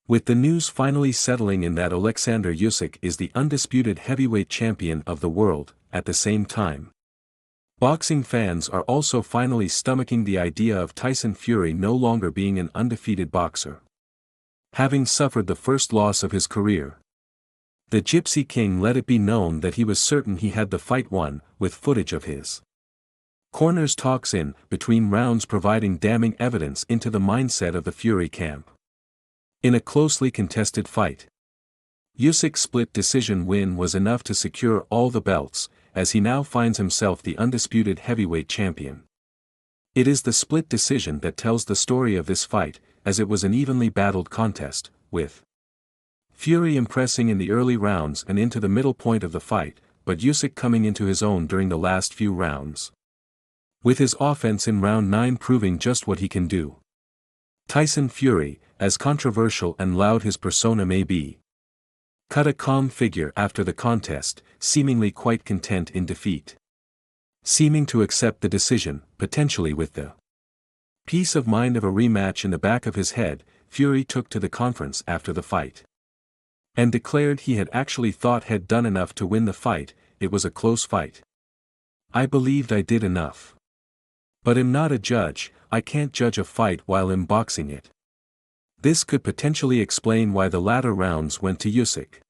With the news finally settling in that Oleksandr Usyk is the undisputed heavyweight champion of the world, at the same time, boxing fans are also finally stomaching the idea of Tyson Fury no longer being an undefeated boxer. Having suffered the first loss of his career, the Gypsy King let it be known that he was certain he had the fight won, with footage of his corner's talks in between rounds providing damning evidence into the mindset of the Fury camp. In a closely contested fight, Usyk's split decision win was enough to secure all the belts, as he now finds himself the undisputed heavyweight champion. It is the split decision that tells the story of this fight, as it was an evenly battled contest, with Fury impressing in the early rounds and into the middle point of the fight, but Usyk coming into his own during the last few rounds, with his offense in round 9 proving just what he can do. Tyson Fury, as controversial and loud his persona may be, cut a calm figure after the contest, seemingly quite content in defeat, seeming to accept the decision, potentially with the peace of mind of a rematch in the back of his head. Fury took to the conference after the fight and declared he had actually thought had done enough to win the fight. It was a close fight. I believed I did enough. But I'm not a judge, I can't judge a fight while I'm boxing it. This could potentially explain why the latter rounds went to Usyk,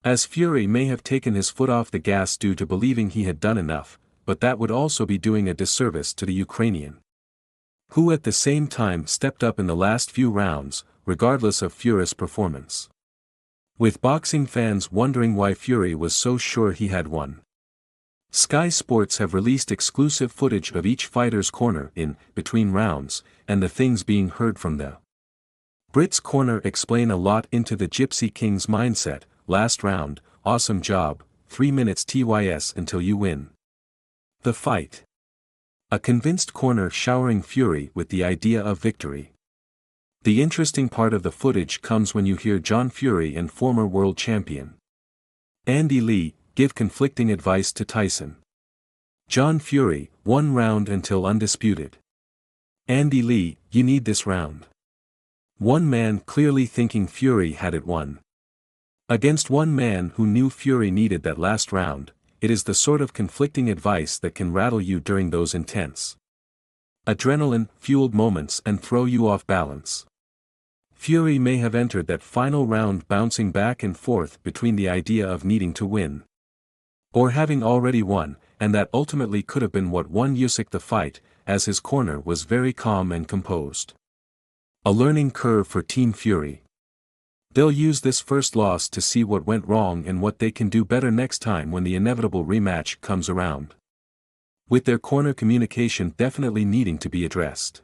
as Fury may have taken his foot off the gas due to believing he had done enough, but that would also be doing a disservice to the Ukrainian, who at the same time stepped up in the last few rounds, regardless of Fury's performance. With boxing fans wondering why Fury was so sure he had won, Sky Sports have released exclusive footage of each fighter's corner in between rounds, and the things being heard from the Brit's corner explain a lot into the Gypsy King's mindset. Last round, awesome job, 3 minutes TYS until you win the fight. A convinced corner showering Fury with the idea of victory. The interesting part of the footage comes when you hear John Fury and former world champion Andy Lee give conflicting advice to Tyson. John Fury, 1 round until undisputed. Andy Lee, you need this round. One man clearly thinking Fury had it won, against one man who knew Fury needed that last round. It is the sort of conflicting advice that can rattle you during those intense, adrenaline-fueled moments and throw you off balance. Fury may have entered that final round bouncing back and forth between the idea of needing to win or having already won, and that ultimately could have been what won Usyk the fight, as his corner was very calm and composed. A learning curve for Team Fury. They'll use this first loss to see what went wrong and what they can do better next time when the inevitable rematch comes around, with their corner communication definitely needing to be addressed.